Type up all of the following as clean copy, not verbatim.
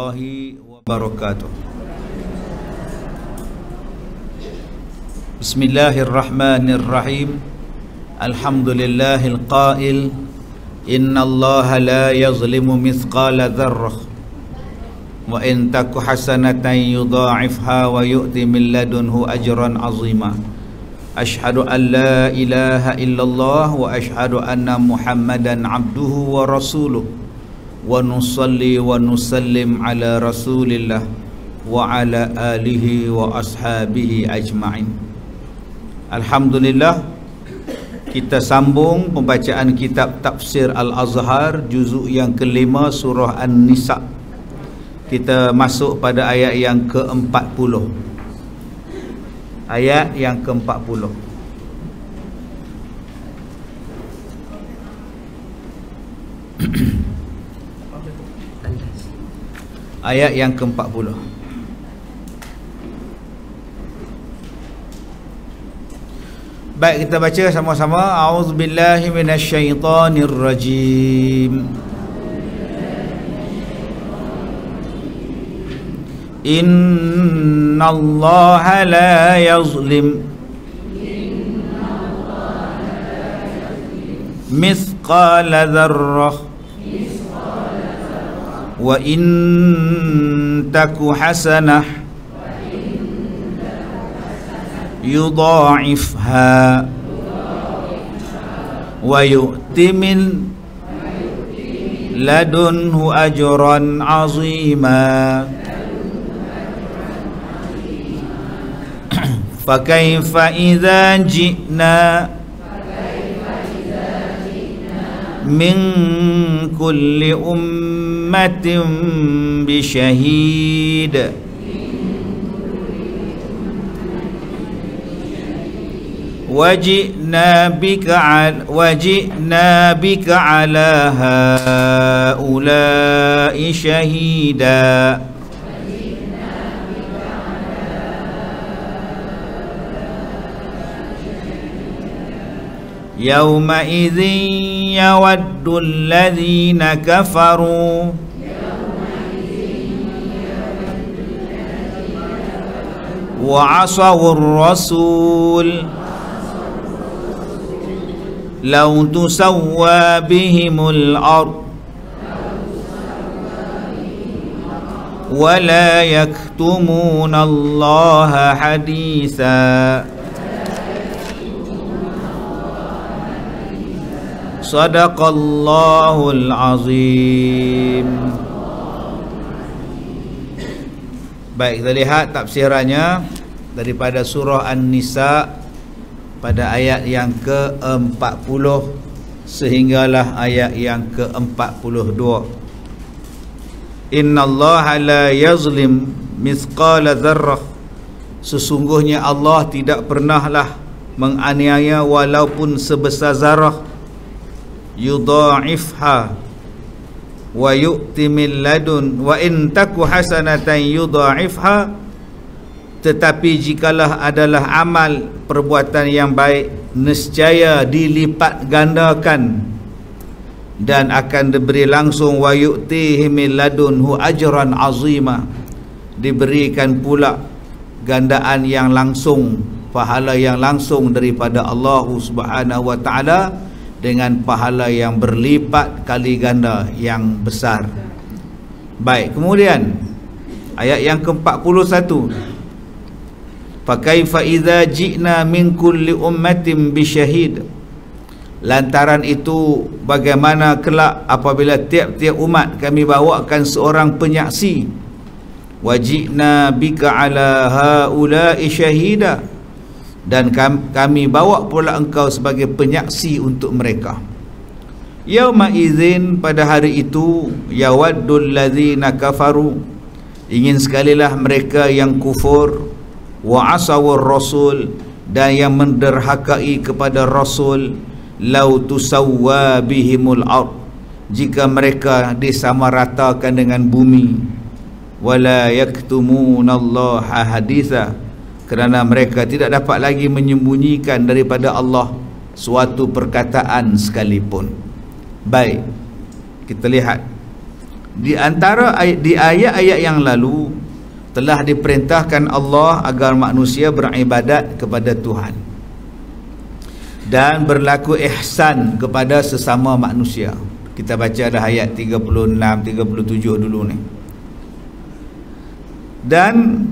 warahmatullahi wabarakatuh. Bismillahirrahmanirrahim. Alhamdulillahil qail innallaha la yazlimu mithqala dzarrah wa in taku hasanatan yudha'ifha wa yu'ti min ladunhu ajran 'azima. Asyhadu an la ilaha illallah wa asyhadu anna Muhammadan abduhu wa rasuluh wa nusalli wa nusallim ala rasulillah wa ala alihi wa ashabihi ajma'in. Alhamdulillah, kita sambung pembacaan kitab Tafsir Al-Azhar juzuk yang kelima surah An-Nisa. Kita masuk pada ayat yang ke-40. Ayat yang ke-40. Ayat yang ke-40. Baik, kita baca sama-sama. A'udzubillahi minasyaitonirrajim. Innallaha la yazlim mithqala dzarrah wa in taku hasanah yudha'ifha wa yu'ti min ladunhu ajran 'azima. Fakaifa idza ji'na min kulli ummatin bisyahid waj'na bika ala haula'i syahida. Yawma idzin yawaddu alladhina kafaru wa 'asawur rasul law tusawwa bihimul ard wa la yaktumuna Allaha haditha. Sadaqallahul azim. Baik, kita lihat tafsirannya daripada surah An-Nisa pada ayat yang ke-40 sehinggalah ayat yang ke-42. Innallaha la yazlim mithqala dzarrah. Sesungguhnya Allah tidak pernahlah menganiaya walaupun sebesar zarah. Yudha'ifha wa yu'ti min ladun wa in taku hasanatan yudha'ifha. Tetapi jikalah adalah amal perbuatan yang baik, nescaya dilipat gandakan dan akan diberi langsung. Wa yu'tihi min ladunhu ajran 'azima. Diberikan pula gandaan yang langsung, pahala yang langsung daripada Allah Subhanahu wa taala dengan pahala yang berlipat kali ganda yang besar. Baik, kemudian ayat yang ke-41. Fakaifa idza ji'na min kulli ummatin bisyahid. Lantaran itu, bagaimana kelak apabila tiap-tiap umat kami bawakan seorang penyaksi. Waji'na bika ala haula'i syahida. Dan kami bawa pula engkau sebagai penyaksi untuk mereka. Yauma idzin, pada hari itu, yawaddul ladzina kafaru, ingin sekalilah mereka yang kufur, wa asawur rasul, dan yang menderhakai kepada rasul, lau tusawwa bihimul ard, jika mereka disamaratakan dengan bumi, wala yaktumunallaha haditha, kerana mereka tidak dapat lagi menyembunyikan daripada Allah suatu perkataan sekalipun. Baik, kita lihat Di antara di ayat-ayat yang lalu telah diperintahkan Allah agar manusia beribadat kepada Tuhan dan berlaku ihsan kepada sesama manusia. Kita baca dah ayat 36, 37 dulu ni. Dan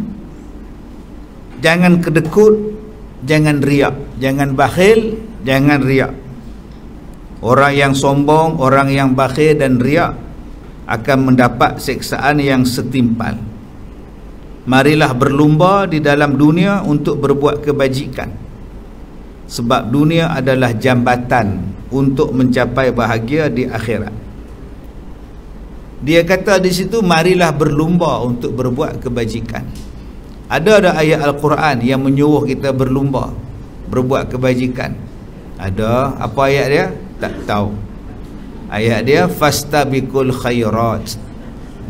jangan kedekut, jangan riak, jangan bakhil, jangan riak. Orang yang sombong, orang yang bakhil dan riak akan mendapat siksaan yang setimpal. Marilah berlumba di dalam dunia untuk berbuat kebajikan, sebab dunia adalah jambatan untuk mencapai bahagia di akhirat. Dia kata di situ, marilah berlumba untuk berbuat kebajikan. Ada ayat Al-Quran yang menyuruh kita berlumba berbuat kebajikan? Ada. Apa ayat dia? Tak tahu. Ayat dia, fastabiqul khairat,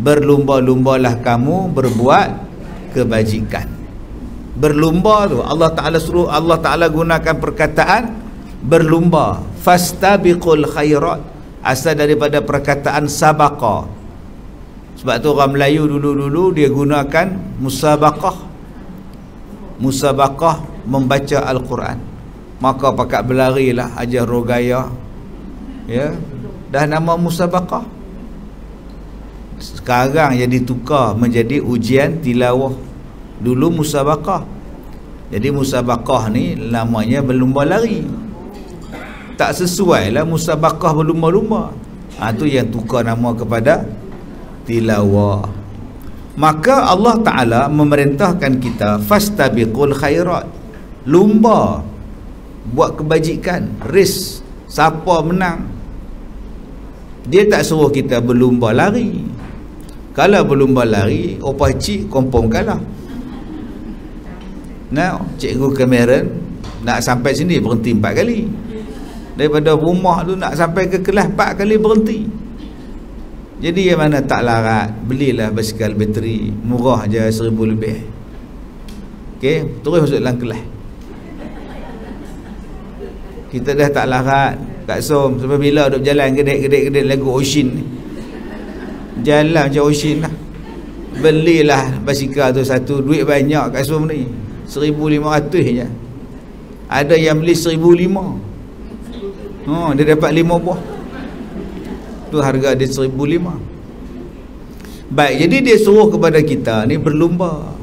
berlumba-lumbalah kamu berbuat kebajikan. Berlumba tu Allah Ta'ala suruh, Allah Ta'ala gunakan perkataan berlumba. Fastabiqul khairat asal daripada perkataan sabaqa. Sebab tu orang Melayu dulu-dulu dia gunakan musabaqah. Musabaqah membaca Al-Quran. Maka pakat berlarilah ajar rogaya, ya, dah nama musabaqah. Sekarang jadi tukar menjadi ujian tilawah. Dulu musabaqah. Jadi musabaqah ni namanya berlumba lari. Tak sesuai lah musabaqah berlumba-lumba. Tu yang tukar nama kepada tilawah. Maka Allah Ta'ala memerintahkan kita fastabiqul khairat, lumba buat kebajikan, race siapa menang. Dia tak suruh kita berlumba lari. Kalau berlumba lari, opah cik kompong kalah. Nah, cikgu Cameron nak sampai sini berhenti 4 kali. Daripada rumah tu nak sampai ke kelas 4 kali berhenti. Jadi yang mana tak larat, belilah basikal bateri, murah je 1,000 lebih. Okey, terus masuk dalam kelas. Kita dah tak larat Kak Som, sampai bila duk jalan gedek lagu Ocean ni. Jalan macam Ocean lah. Belilah basikal tu satu, duit banyak Kak Som ni, 1,500 je. Ada yang beli 1,500. Dia dapat 5 buah. Tu harga dia 1,500. Baik, jadi dia suruh kepada kita ni berlumba.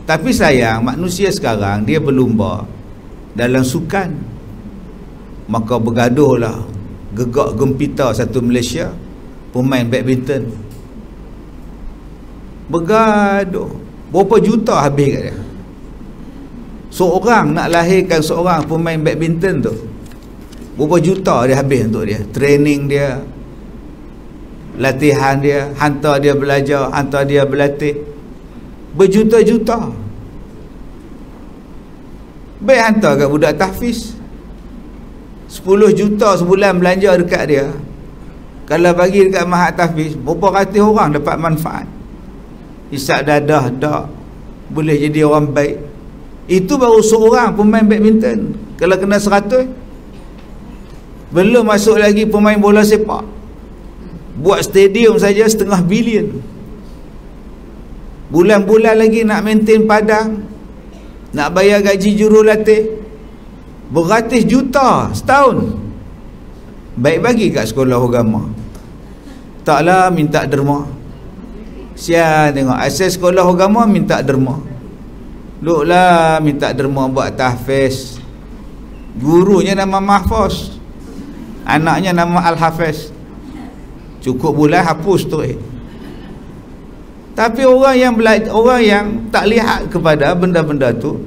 Tapi sayang, manusia sekarang dia berlumba dalam sukan. Maka bergaduhlah gegak gempita satu Malaysia, pemain badminton. Bergaduh. Berapa juta habis kat dia. Seorang nak lahirkan seorang pemain badminton tu, berapa juta dia habis untuk dia. Training dia, latihan dia, hantar dia belajar, hantar dia berlatih, berjuta-juta. Baik hantar kat budak tahfiz 10 juta sebulan belanja dekat dia. Kalau bagi dekat mahat tahfiz, berapa ratus orang dapat manfaat. Hisap dadah dak, boleh jadi orang baik. Itu baru seorang pemain badminton. Kalau kena 100, belum masuk lagi pemain bola sepak. Buat stadium saja 500 bilion. Bulan-bulan lagi nak maintain padang, nak bayar gaji jurulatih, beratus juta setahun. Baik bagi kat sekolah agama. Taklah minta derma. Sian tengok asas sekolah agama minta derma. Duklah minta derma buat tahfiz. Gurunya nama Mahfuz, anaknya nama Al-Hafiz. Cukup bulan hapus tu. Tapi orang yang belajar, orang yang tak lihat kepada benda-benda tu,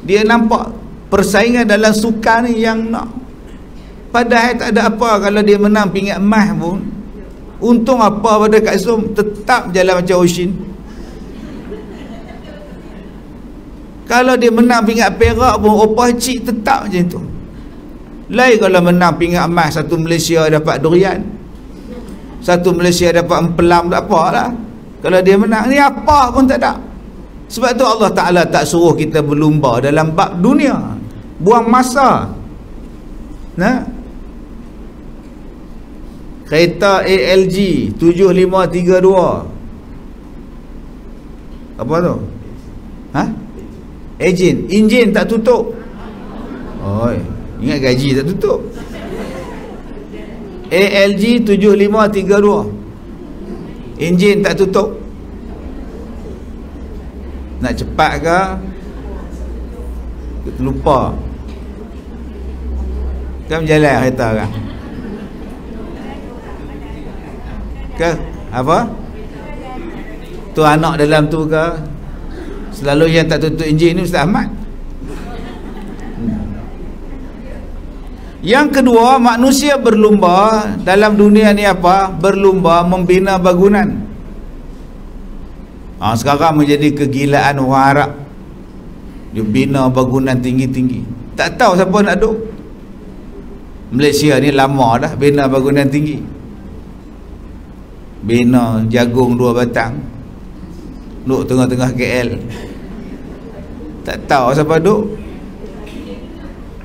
dia nampak persaingan dalam sukan ni yang nak. Padahal tak ada apa kalau dia menang pingat emas pun. Untung apa pada Kak Som, tetap jalan macam Ocean. Kalau dia menang pingat perak pun, opah cik tetap macam tu. Lain kalau menang pingat emas, satu Malaysia dapat durian, satu Malaysia dapat empelam, tak apa lah. Kalau dia menang ni apa pun tak ada. Sebab tu Allah Ta'ala tak suruh kita berlumba dalam bab dunia. Buang masa. Nah, Kereta ALG 7532. Apa tu? Enjin tak tutup. Oi, ingat gaji tak tutup. ALG 7532. Enjin tak tutup. Nak cepat ke? Lupa. Kan berjalan kereta kan? Ke? Apa? Tu anak dalam tu ke? Selalu yang tak tutup enjin ni Ustaz Ahmad. Yang kedua, manusia berlumba dalam dunia ni apa? Berlumba membina bangunan. Sekarang menjadi kegilaan orang Arab. Dia bina bangunan tinggi-tinggi. Tak tahu siapa nak duduk. Malaysia ni lama dah bina bangunan tinggi. Bina jagung 2 batang, duduk tengah-tengah KL. Tak tahu siapa duduk.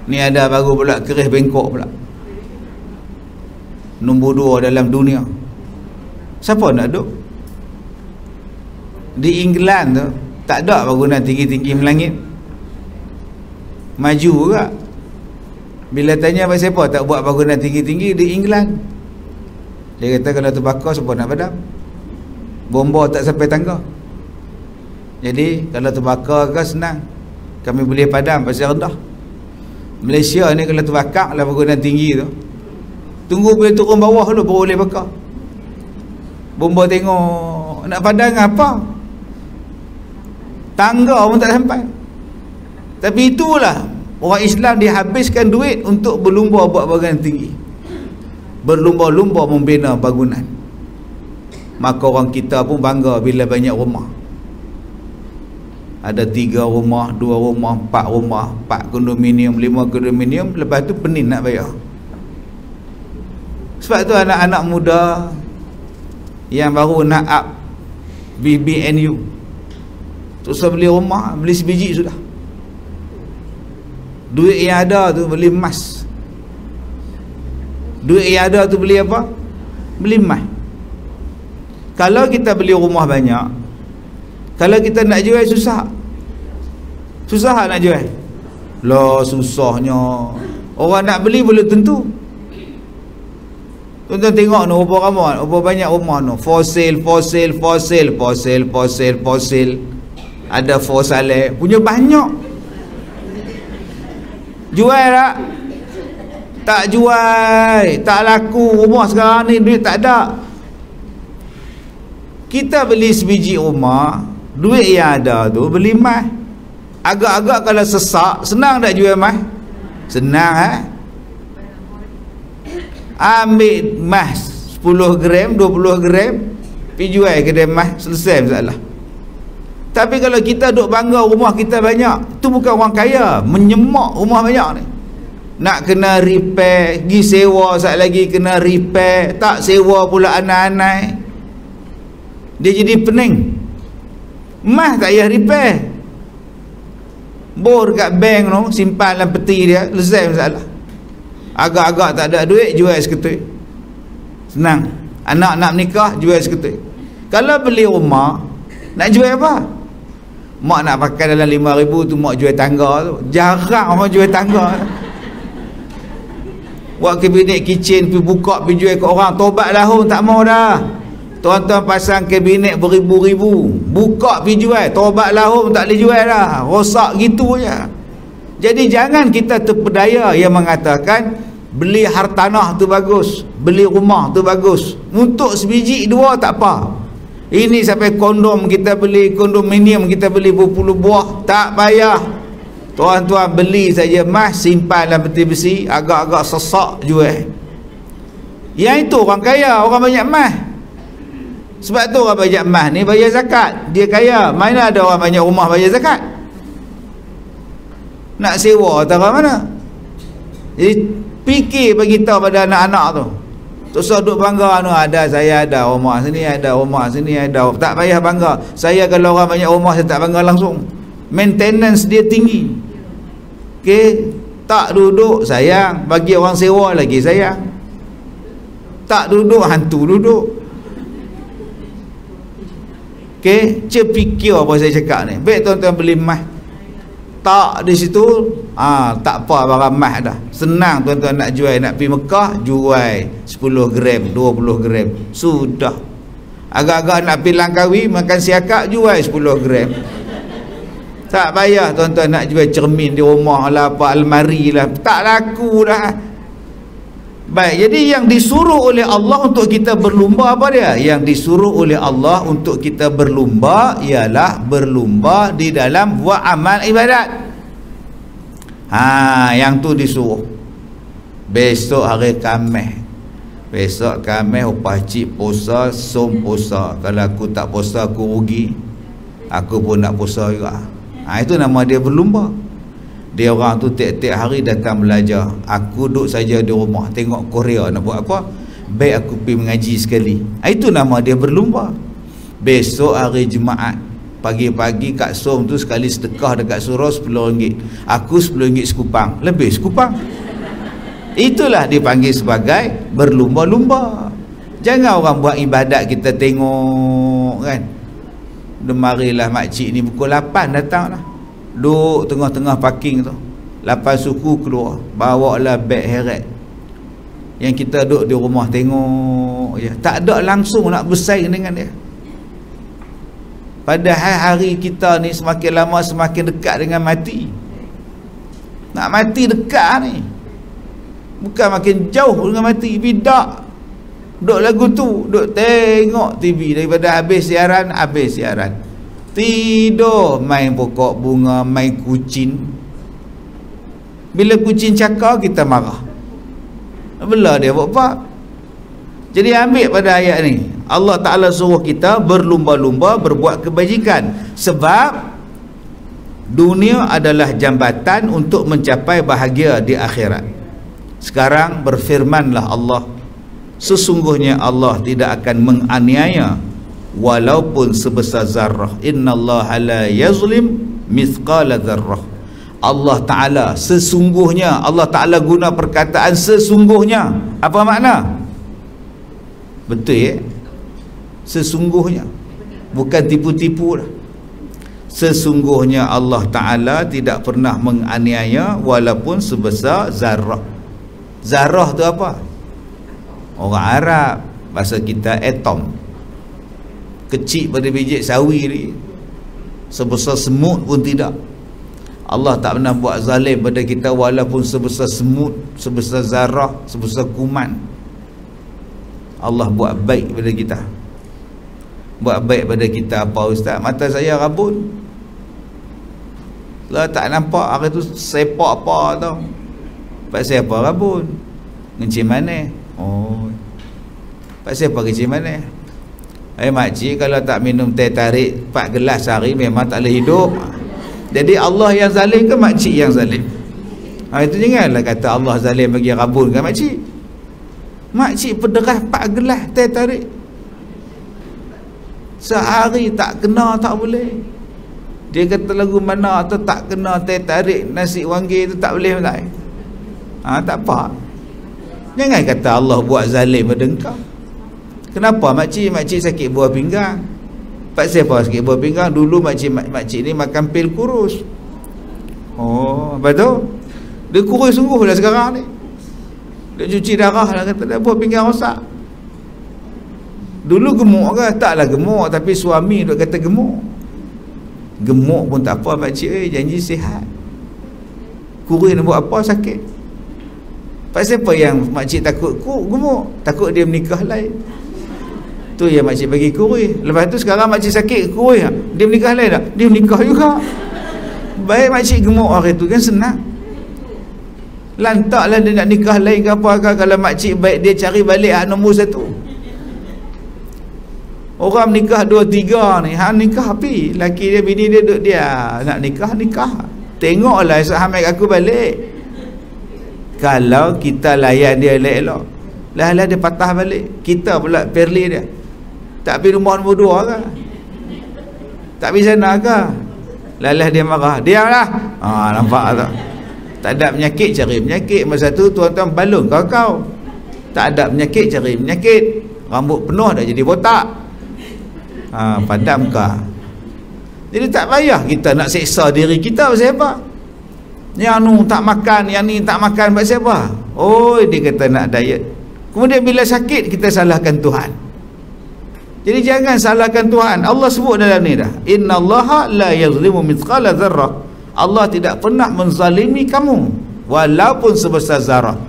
Ni ada baru pula Keris Bengkok pula, nombor 2 dalam dunia. Siapa nak duduk? Di England tu tak ada bangunan tinggi-tinggi melangit. Maju juga. Bila tanya pasal siapa tak buat bangunan tinggi-tinggi di England, dia kata kalau terbakar siapa nak padam? Bomba tak sampai tangga. Jadi kalau terbakar ke senang, kami boleh padam pasal rendah. Malaysia ni kalau terbakar lah bangunan tinggi tu, tunggu boleh turun bawah dulu baru boleh bakar. Bomba tengok nak padam apa? Tangga pun tak sampai. Tapi itulah orang Islam dihabiskan duit untuk berlumba buat bangunan tinggi, berlumba-lumba membina bangunan. Maka orang kita pun bangga bila banyak rumah. Ada 3 rumah, 2 rumah, 4 rumah, 4 kondominium, 5 kondominium. Lepas tu pening nak bayar. Sebab tu anak-anak muda yang baru nak up BBNU susah beli rumah, beli sebiji sudah. Duit yang ada tu beli emas. Duit yang ada tu beli apa? Beli emas. Kalau kita beli rumah banyak, kalau kita nak jual susah. Susah nak jual. Lah susahnya. Orang nak beli belum tentu. Tuan-tuan tengok ni berapa ramai, berapa banyak rumah ni. For sale. Ada for sale. Punya banyak. Jual tak? Tak jual. Tak laku rumah sekarang ni, duit tak ada. Kita beli sebiji rumah, duit yang ada tu beli emas. Agak-agak kalau sesak, senang tak jual emas? Senang. Ambil emas 10 gram, 20 gram, pergi jual kedai emas, selesai masalah. Tapi kalau kita duk bangga rumah kita banyak, tu bukan orang kaya, menyemak rumah banyak ni. Nak kena repair, pergi sewa sekali lagi kena repair, tak sewa pula anai-anai. Dia jadi pening. Emas tak payah repair, bor kat bank tu, simpan dalam peti dia, selesai masalah. Agak-agak tak ada duit, jual seketui, senang. Anak nak menikah, jual seketui. Kalau beli rumah, nak jual apa? Mak nak pakai dalam 5,000 tu, mak jual tangga tu. Jarang orang jual tangga. Buat kabinet kitchen, pergi buka, pergi jual ke orang. Tobat lahun, tak mau dah. Tuan-tuan pasang kabinet beribu-ribu, buka pergi jual. Tobat lahun tak boleh jual dah. Rosak gitu je. Jadi jangan kita terpedaya yang mengatakan beli hartanah tu bagus, beli rumah tu bagus. Untuk sebiji 2 tak apa. Ini sampai kondom kita beli, kondominium kita beli berpuluh buah, tak payah. Tuan-tuan beli saja emas, simpan dalam peti besi, agak-agak sesak jual. Yang itu orang kaya, orang banyak emas. Sebab tu orang banyak emas ni bayar zakat, dia kaya. Mana ada orang banyak rumah bayar zakat? Nak sewa tak mana? Jadi fikir bagi tahu pada anak-anak tu. Tak usah duk bangga ada, saya ada rumah sini, ada rumah sini, ada. Tak payah bangga. Saya kalau orang banyak rumah saya tak bangga langsung. Maintenance dia tinggi. Okey, tak duduk sayang, bagi orang sewa lagi sayang. Tak duduk, hantu duduk. Okey, fikir apa saya cakap ni. Baik tuan-tuan beli emas. Tak di situ, tak apa barang emas dah. Senang tuan-tuan nak jual, nak pergi Mekah, jual 10 gram, 20 gram. Sudah. Agak-agak nak pergi Langkawi, makan siakak, jual 10 gram. Tak payah tuan-tuan nak jual cermin di rumah lah, apa almari lah. Tak laku dah. Baik, jadi yang disuruh oleh Allah untuk kita berlumba apa dia? Yang disuruh oleh Allah untuk kita berlumba ialah berlumba di dalam buat amal ibadat. Yang tu disuruh. Besok hari Khamis. Besok Khamis upah cik puasa, som puasa. Kalau aku tak puasa aku rugi. Aku pun nak puasa juga. Itu nama dia berlumba. Dia orang tu tiap-tiap hari datang belajar. Aku duduk saja di rumah tengok Korea nak buat apa. Baik aku pergi mengaji sekali. Itu nama dia berlumba. Besok hari Jumaat, pagi-pagi Kak Som tu sekali sedekah dekat surau RM10. Aku RM10 sekupang. Lebih sekupang. Itulah dipanggil sebagai berlumba-lumba. Jangan orang buat ibadat kita tengok kan. Demarilah makcik ni pukul 8 datang lah. Duduk tengah-tengah parking tu, 8 suku keluar, bawa lah beg heret. Yang kita duduk di rumah tengok je, tak ada langsung nak bersaing dengan dia. Padahal hari kita ni semakin lama semakin dekat dengan mati. Nak mati dekat ni, bukan makin jauh dengan mati. Bidak duduk lagu tu, duduk tengok TV daripada habis siaran, tidur, main pokok bunga, main kucing. Bila kucing cakar kita marah. Belah dia buat apa? Jadi ambil pada ayat ni, Allah Ta'ala suruh kita berlumba-lumba berbuat kebajikan. Sebab dunia adalah jambatan untuk mencapai bahagia di akhirat. Sekarang berfirmanlah Allah, sesungguhnya Allah tidak akan menganiaya walaupun sebesar zarrah. Innallaha la yazlim mithqala zarrah. Allah Ta'ala sesungguhnya, Allah Ta'ala guna perkataan sesungguhnya. Apa makna? Betul ya? Sesungguhnya, bukan tipu-tipu lah. Sesungguhnya Allah Ta'ala tidak pernah menganiaya walaupun sebesar zarrah. Zarrah tu apa? Orang Arab, bahasa kita atom. Kecil pada biji sawi ni, sebesar semut pun tidak. Allah tak pernah buat zalim pada kita walaupun sebesar semut, sebesar zarah, sebesar kuman. Allah buat baik pada kita. Buat baik pada kita apa ustaz? Mata saya rabun. Lah tak nampak hari tu sepak apa tau. Pasal apa rabun? Kencing mana? Oh. Pasal apa kencing mana? Makcik kalau tak minum teh tarik 4 gelas sehari memang tak boleh hidup. Jadi Allah yang zalim ke makcik yang zalim? Itu janganlah kata Allah zalim bagi rabun kan makcik. Makcik pederah 4 gelas teh tarik sehari tak kena, tak boleh. Dia kata lagu mana tu tak kena teh tarik nasi wangi tu tak boleh lah. Tak apa. Jangan kata Allah buat zalim pada engkau. Kenapa makcik sakit buah pinggang? Pasal apa sakit buah pinggang? Dulu makcik ni makan pil kurus. Oh, betul. Dia kurus sungguh lah sekarang ni. Dia cuci darah lah, kata dia buah pinggang rosak. Dulu gemuk ke? Taklah gemuk, tapi suami duk kata gemuk. Gemuk pun tak apa makcik, janji sihat. Kurus nak buat apa sakit? Pasal apa yang makcik takut gemuk? Takut dia menikah lain. Tu yang makcik bagi kurus. Lepas tu sekarang makcik sakit kurus, dia menikah lain tak? Dia menikah juga. Baik makcik gemuk hari tu kan senang. Lantaklah dia nak nikah lain ke apa ke. Kalau makcik baik dia cari balik hak nombor 1. Orang nikah 2-3 ni, nikah api. Laki dia bini dia duduk dia nak nikah. Tengoklah esok hamil aku balik. Kalau kita layan dia elok-elok, lah dia patah balik. Kita pula perli dia. Tak pergi rumah nombor 2 ke? Tak pergi sana ke? Lalah dia marah. Diamlah. Nampak tak? Tak ada penyakit, cari penyakit. Masa tu tuan-tuan balun kau. Tak ada penyakit, cari penyakit. Rambut penuh dah jadi botak. Padam kah. Jadi tak payah kita nak seksa diri kita pasal apa. Yang ni tak makan, yang ni tak makan pasal apa. Oh, dia kata nak diet. Kemudian bila sakit kita salahkan Tuhan. Jadi jangan salahkan Tuhan. Allah sebut dalam ni dah, innallaha la yazlimu mithqala dzarrah. Allah tidak pernah menzalimi kamu walaupun sebesar zarah.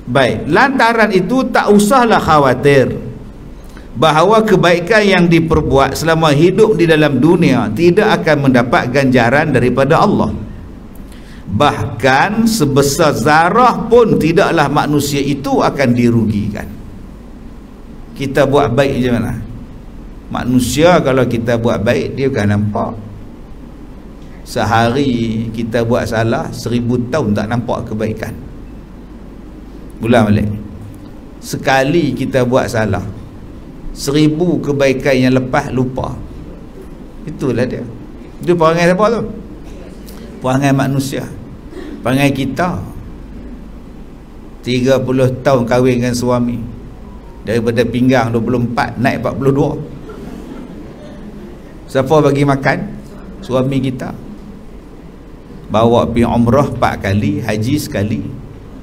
Baik, lantaran itu tak usahlah khawatir bahawa kebaikan yang diperbuat selama hidup di dalam dunia tidak akan mendapat ganjaran daripada Allah. Bahkan sebesar zarah pun tidaklah manusia itu akan dirugikan. Kita buat baik je mana? Manusia kalau kita buat baik dia akan nampak. Sehari kita buat salah, 1000 tahun tak nampak kebaikan. Ulang balik. Sekali kita buat salah, 1000 kebaikan yang lepas lupa. Itulah dia. Itu perangai siapa tu? Perangai manusia. Perangai kita. 30 tahun kahwin dengan suami, daripada pinggang 24 naik 42. Siapa bagi makan? Suami kita. Bawa pergi umrah 4 kali, haji sekali.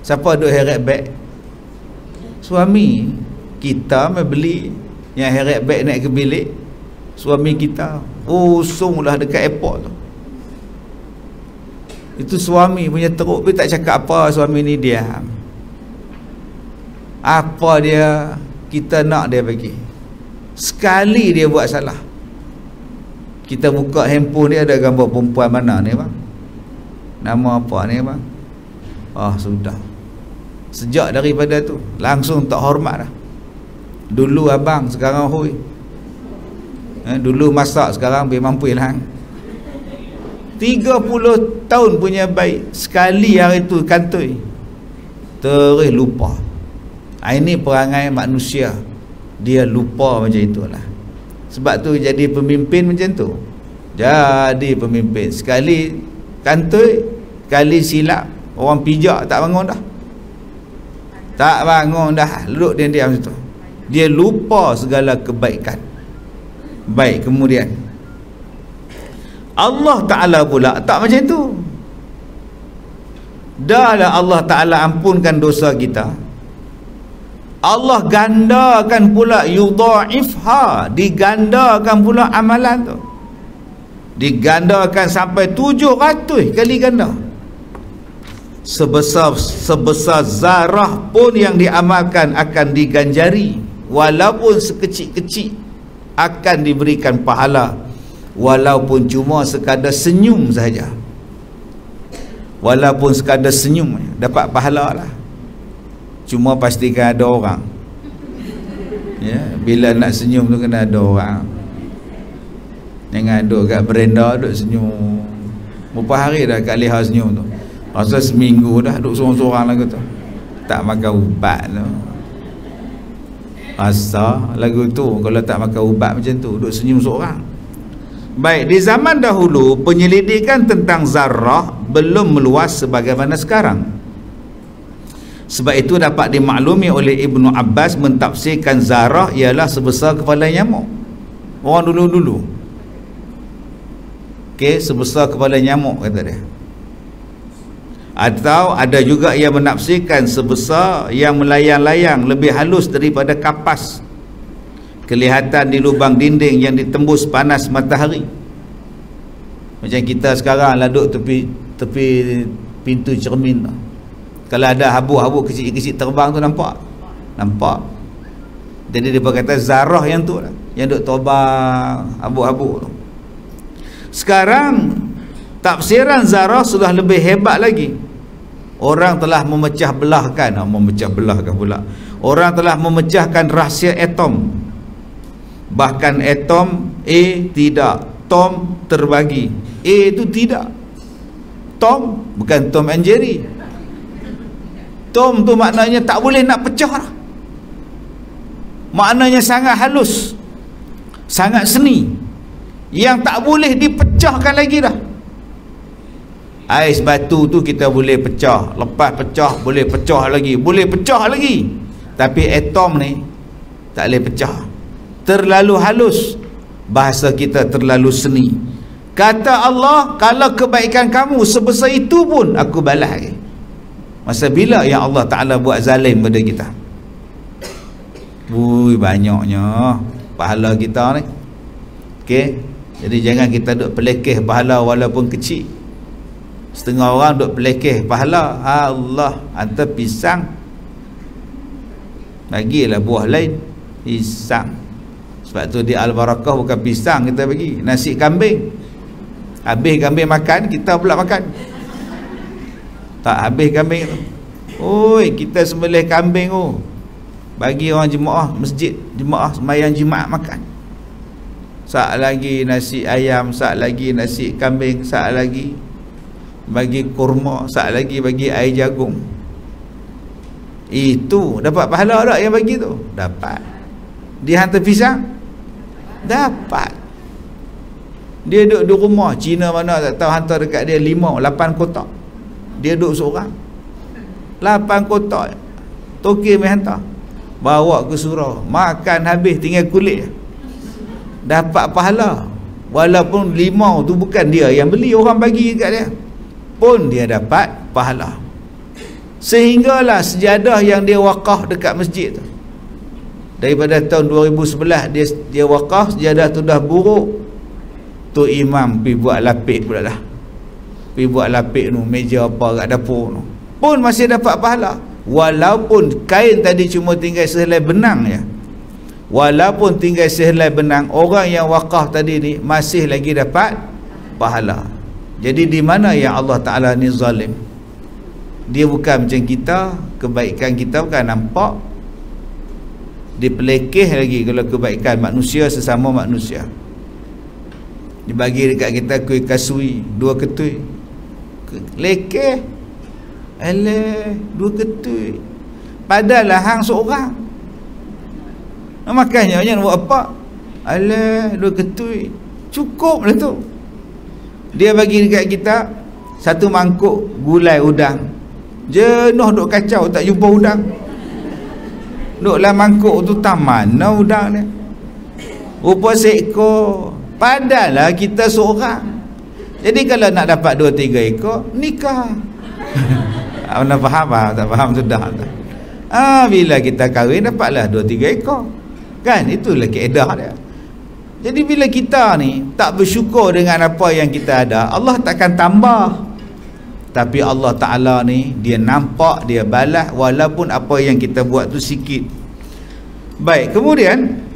Siapa duk heret beg? Suami kita membeli yang heret beg naik ke bilik. Suami kita usunglah dekat airport tu. Itu suami punya teruk. Dia tak cakap apa. Suami ni diam. Apa dia kita nak dia bagi. Sekali dia buat salah, kita buka handphone dia, ada gambar perempuan mana ni bang, nama apa ni bang. Sudah. Sejak daripada tu langsung tak hormat dah. Dulu abang, sekarang hui. Dulu masak, sekarang biar mampu hilang. 30 tahun punya baik, sekali hari tu kantoi terus lupa. Ini perangai manusia, dia lupa macam itulah. Sebab tu jadi pemimpin macam tu. Jadi pemimpin sekali kantoi, sekali silap, orang pijak tak bangun dah. Tak bangun dah, duduk dia diam situ. Dia lupa segala kebaikan. Baik, kemudian Allah Ta'ala pula tak macam tu. Dahlah Allah Ta'ala ampunkan dosa kita, Allah gandakan pula, yudha'ifha, digandakan pula amalan tu, digandakan sampai 700 kali ganda. Sebesar zarah pun yang diamalkan akan diganjari, walaupun sekecil-kecil akan diberikan pahala, walaupun cuma sekadar senyum saja. Walaupun sekadar senyum dapat pahala lah. Cuma pastikan ada orang, ya, bila nak senyum tu kena ada orang. Jangan duduk kat berenda duduk senyum. Berapa hari dah kat lihat senyum tu? Rasa seminggu dah duduk sorang-sorang lagu tu, tak makan ubat tu. Rasa lagu tu kalau tak makan ubat macam tu, duduk senyum seorang. Baik, di zaman dahulu penyelidikan tentang zarah belum meluas sebagaimana sekarang. Sebab itu dapat dimaklumi oleh Ibnu Abbas mentafsirkan zarah ialah sebesar kepala nyamuk. Orang dulu-dulu, okey, sebesar kepala nyamuk kata dia. Atau ada juga yang menafsirkan sebesar yang melayang-layang, lebih halus daripada kapas, kelihatan di lubang dinding yang ditembus panas matahari. Macam kita sekarang lah duduk tepi pintu cermin tu, kalau ada habuk-habuk kecil-kecil terbang tu nampak. Jadi dia berkata zarah yang tu lah, yang duk terbang habuk-habuk tu. Sekarang tafsiran zarah sudah lebih hebat lagi. Orang telah memecah belahkan pula. Orang telah memecahkan rahsia atom. Bahkan atom A tidak, Tom terbagi. A itu tidak. Tom bukan Tom and Jerry. Tom tu maknanya tak boleh nak pecah. Maknanya sangat halus, sangat seni, yang tak boleh dipecahkan lagi dah. Ais batu tu kita boleh pecah, lepas pecah boleh pecah lagi, boleh pecah lagi. Tapi atom ni tak boleh pecah, terlalu halus. Bahasa kita terlalu seni. Kata Allah, kalau kebaikan kamu sebesar itu pun aku balas. Masa bila yang Allah Ta'ala buat zalim pada kita? Banyaknya pahala kita ni. Okey, jadi jangan kita duk pelekeh pahala walaupun kecil. Setengah orang duk pelekeh pahala. Allah, hantar pisang, bagilah buah lain. Pisang. Sebab tu di Al-Barakah bukan pisang kita bagi, nasi kambing. Habis kambing makan, kita pula makan. Tak habis kambing tu. Oi, kita sembelih kambing tu, bagi orang jemaah masjid, jemaah sembahyang Jumaat makan. Sat lagi nasi ayam, sat lagi nasi kambing, sat lagi bagi kurma, sat lagi bagi air jagung. Itu dapat pahala tak yang bagi tu? Dapat. Dia hantar pisang? Dapat. Dia duduk di rumah Cina mana tak tahu, hantar dekat dia 5-8 kotak. Dia duduk seorang 8 kotak, Tokyo mai hantar, bawa ke surau, makan habis tinggal kulit. Dapat pahala. Walaupun 5 tu bukan dia yang beli, orang bagi dekat dia, pun dia dapat pahala. Sehinggalah sejadah yang dia wakaf dekat masjid tu, daripada tahun 2011 dia wakaf, sejadah tu dah buruk. Tu imam pergi buat lapik pula dah. Pergi buat lapik tu, meja apa kat dapur tu, pun masih dapat pahala. Walaupun kain tadi cuma tinggal sehelai benang je, walaupun tinggal sehelai benang, orang yang wakaf tadi ni masih lagi dapat pahala. Jadi di mana yang Allah Ta'ala ni zalim? Dia bukan macam kita, kebaikan kita bukan nampak, dipelekeh lagi. Kalau kebaikan manusia sesama manusia, dibagi dekat kita kuih kasui 2 ketui, lekeh. Alah, 2 ketui, padahal hang seorang nak makannya nak buat apa? Alah, 2 ketui cukup lah tu. Dia bagi dekat kita 1 mangkuk gulai udang, jenuh duk kacau tak jumpa udang. Duk dalam mangkuk tu tak mana udang ni, rupa seekor. Padahal kita seorang. Jadi kalau nak dapat 2-3 ekor, nikah. Anda faham? Tak faham sudah. Bila kita kahwin dapatlah 2-3 ekor. Kan itulah kaedah dia. Jadi bila kita ni tak bersyukur dengan apa yang kita ada, Allah takkan tambah. Tapi Allah Ta'ala ni dia nampak, dia balas walaupun apa yang kita buat tu sikit. Baik, kemudian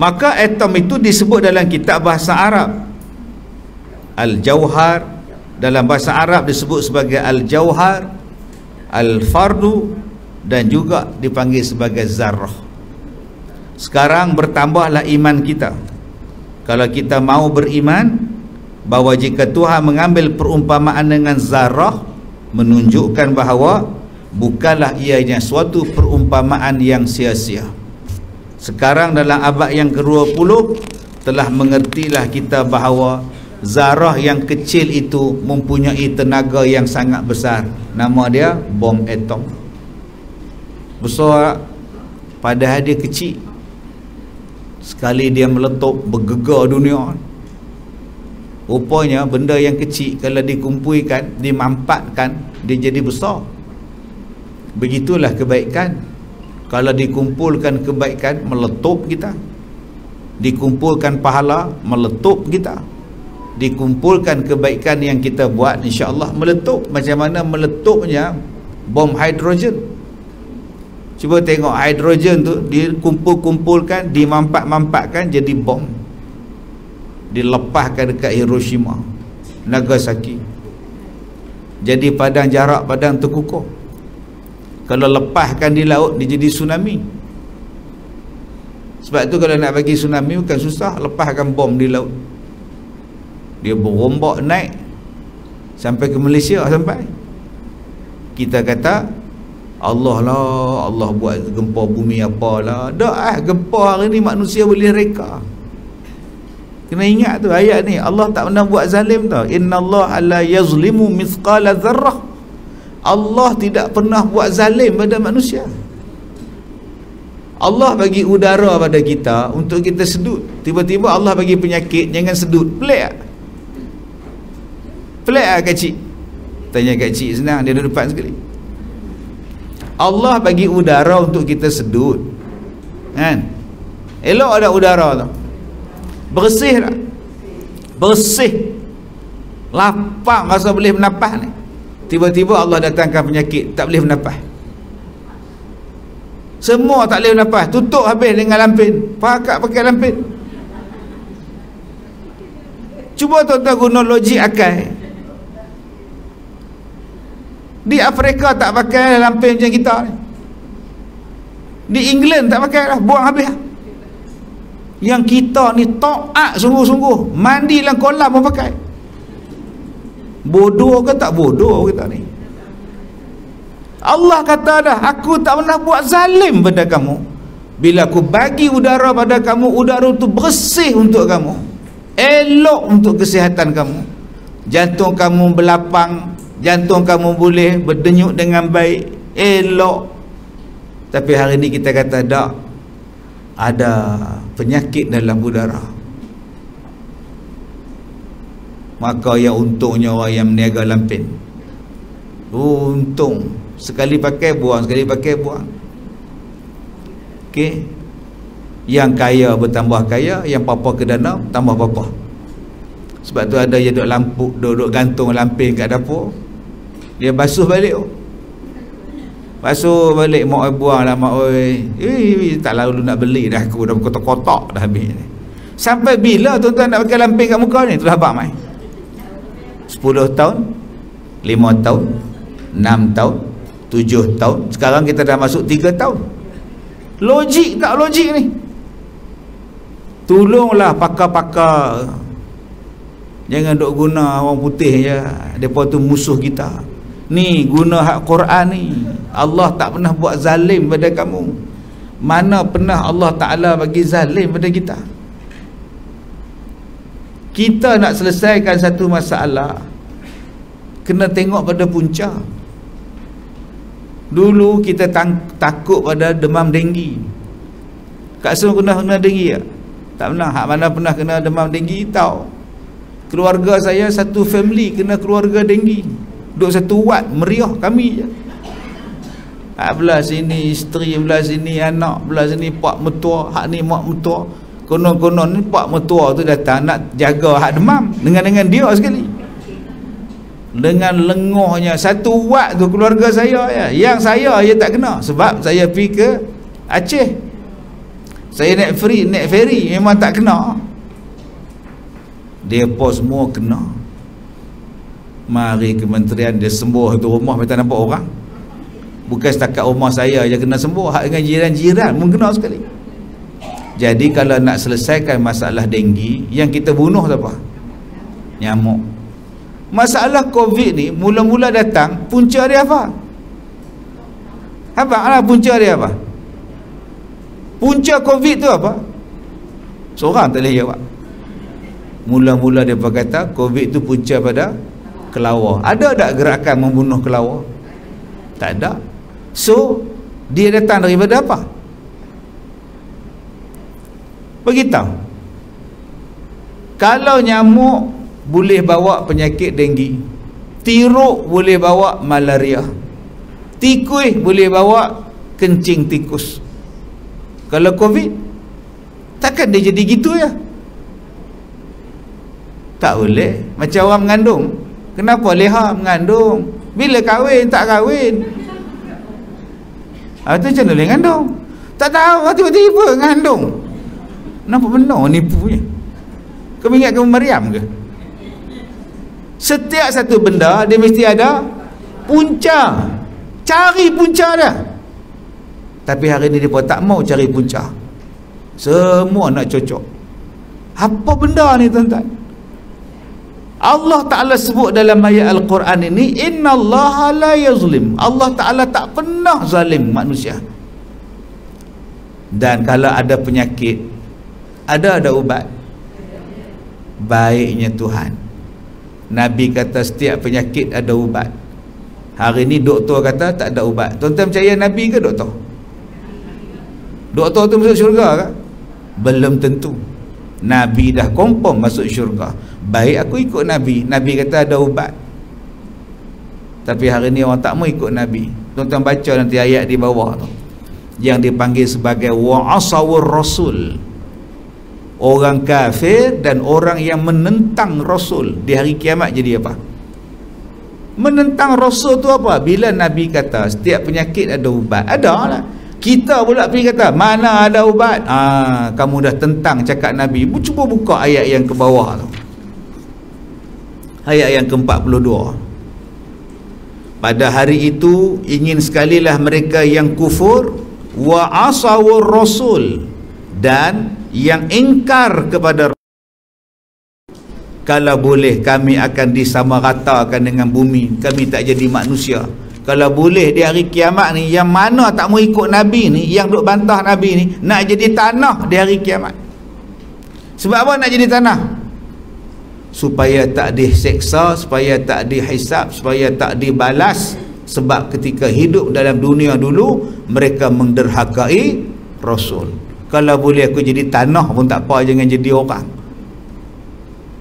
maka atom itu disebut dalam kitab bahasa Arab Al-Jauhar, dalam bahasa Arab disebut sebagai Al-Jauhar, Al-Fardu, dan juga dipanggil sebagai Zarrah. Sekarang bertambahlah iman kita. Kalau kita mau beriman bahawa jika Tuhan mengambil perumpamaan dengan zarrah, menunjukkan bahawa bukanlah ianya suatu perumpamaan yang sia-sia. Sekarang dalam abad yang ke-20 telah mengertilah kita bahawa zarah yang kecil itu mempunyai tenaga yang sangat besar. Nama dia bom atom. Besar padahal dia kecil. Sekali dia meletup, bergegar dunia. Rupanya benda yang kecil kalau dikumpulkan, dimampatkan, dia jadi besar. Begitulah kebaikan. Kalau dikumpulkan kebaikan, meletup kita. Dikumpulkan pahala, meletup kita. Dikumpulkan kebaikan yang kita buat, insya-Allah meletup. Macam mana meletupnya bom hidrogen. Cuba tengok hidrogen tu dikumpul-kumpulkan, dimampat-mampatkan jadi bom, dilepaskan dekat Hiroshima, Nagasaki, jadi padang jarak, padang terkukuh. Kalau lepaskan di laut, dia jadi tsunami. Sebab tu kalau nak bagi tsunami bukan susah, lepaskan bom di laut, dia berombak naik sampai ke Malaysia. Sampai kita kata Allah lah, Allah buat gempa bumi apalah. Dah gempa hari ni manusia boleh reka. Kena ingat tu ayat ni. Allah tak pernah buat zalim tau. Innallaha la yazlimu mithqala dzarrah. Allah tidak pernah buat zalim pada manusia. Allah bagi udara pada kita untuk kita sedut. Tiba-tiba Allah bagi penyakit, jangan sedut. Pelik tak? Pelik tak kecil? Tanya kecil senang, dia duduk depan sekali. Allah bagi udara untuk kita sedut, kan? Elok ada udara tu, bersih tak? Bersih, lapang, rasa boleh bernafas ni. Tiba-tiba Allah datangkan penyakit, tak boleh bernafas. Semua tak boleh bernafas, tutup habis dengan lampin, pakai lampin. Cuba tuan-tuan guna logik akal. Di Afrika tak pakai lampin macam kita ni. Di England tak pakai lah, buang habis. Yang kita ni taat sungguh-sungguh, mandi dalam kolam pun pakai. Bodoh ke tak bodoh kita ni? Allah kata dah, aku tak pernah buat zalim pada kamu. Bila aku bagi udara pada kamu, udara itu bersih untuk kamu, elok untuk kesihatan kamu. Jantung kamu berlapang, jantung kamu boleh berdenyut dengan baik, elok. Tapi hari ni kita kata tak, ada penyakit dalam udara. Maka yang untungnya orang yang meniaga lampin. Untung, sekali pakai buang, sekali pakai buang. Okey. Yang kaya bertambah kaya, yang papa ke dana tambah papa. Sebab tu ada yang duduk lampu, duduk gantung lampin kat dapur, dia basuh balik. Basuh balik, mak oi buang lah mak oi. Tak lalu nak beli dah, aku dah kotak-kotak dah habis ni. Sampai bila tuan-tuan nak pakai lampin kat muka ni? Itulah bab mai. 10 tahun, 5 tahun, 6 tahun, 7 tahun. Sekarang kita dah masuk 3 tahun. Logik tak logik ni? Tolonglah pakar-pakar, jangan duk guna orang putih je. Depa tu musuh kita. Ni guna hak Quran ni. Allah tak pernah buat zalim pada kamu. Mana pernah Allah Ta'ala bagi zalim pada kita? Kita nak selesaikan satu masalah, kena tengok pada punca. Dulu kita takut pada demam denggi. Kak Sun pernah kena denggi tak? Tak pernah. Hak mana pernah kena demam denggi? Tahu. Keluarga saya satu family kena keluarga denggi. Duduk satu wad, meriah kami je. Belah sini isteri, belah sini anak, belah sini pak mertua, hak ni mak mertua. Konon-konon ni pak mertua tu datang nak jaga hak demam dengan dia sekali. Dengan lengohnya satu wad tu keluarga saya ya. Yang saya tak kena sebab saya pergi ke Aceh. Saya naik ferry memang tak kena. Depa semua kena. Mari kementerian dia sembuh tu rumah, kita nampak orang. Bukan setakat rumah saya je kena sembuh, hak dengan jiran-jiran pun kena sekali. Jadi kalau nak selesaikan masalah denggi, yang kita bunuh tu apa? Nyamuk. Masalah COVID ni mula-mula datang, punca dia apa? Apa punca dia apa? Punca COVID tu apa? Seorang tak boleh jawab. Mula-mula dia kata COVID tu punca pada kelawar. Ada tak gerakan membunuh kelawar? Tak ada. So dia datang daripada apa? Beritahu. Kalau nyamuk boleh bawa penyakit denggi, tiruk boleh bawa malaria, tikus boleh bawa kencing tikus. Kalau COVID, takkan dia jadi gitu ya? Tak boleh. Macam orang mengandung, kenapa leha mengandung? Bila kahwin tak kahwin? Itu macam mana boleh mengandung? Tak tahu, tiba-tiba mengandung. Nampak benar nipunya. Kau ingat kamu Maryam ke? Setiap satu benda dia mesti ada punca. Cari punca dia. Tapi hari ni dia pun tak mau cari punca. Semua nak cocok. Apa benda ni tuan-tuan? Allah Ta'ala sebut dalam ayat Al-Quran ini, innallaha la yazlim. Allah Ta'ala tak pernah zalim manusia. Dan kalau ada penyakit, ada ubat. Baiknya Tuhan, Nabi kata setiap penyakit ada ubat. Hari ni doktor kata tak ada ubat. Tuan-tuan percaya Nabi ke doktor? Doktor tu masuk syurga ke? Belum tentu. Nabi dah confirm masuk syurga. Baik aku ikut Nabi. Nabi kata ada ubat. Tapi hari ni orang tak mau ikut Nabi. Tuan-tuan baca nanti ayat di bawah tu, yang dipanggil sebagai wa'asawur rasul. Orang kafir dan orang yang menentang Rasul di hari kiamat jadi apa? Menentang Rasul tu apa? Bila Nabi kata setiap penyakit ada ubat, ada lah. Kita pula pergi kata mana ada ubat. Kamu dah tentang cakap Nabi. Cuba buka ayat yang ke bawah tu, ayat yang ke-42. Pada hari itu ingin sekalilah mereka yang kufur wa asawur rasul, dan yang ingkar kepada kalau boleh kami akan disamaratakan dengan bumi, kami tak jadi manusia. Kalau boleh di hari kiamat ni, yang mana tak mau ikut Nabi ni, yang duk bantah Nabi ni, nak jadi tanah di hari kiamat. Sebab apa nak jadi tanah? Supaya tak diseksa, supaya tak dihisap, supaya tak dibalas. Sebab ketika hidup dalam dunia dulu, mereka menderhakai Rasul. Kalau boleh aku jadi tanah pun tak apa, jangan jadi orang.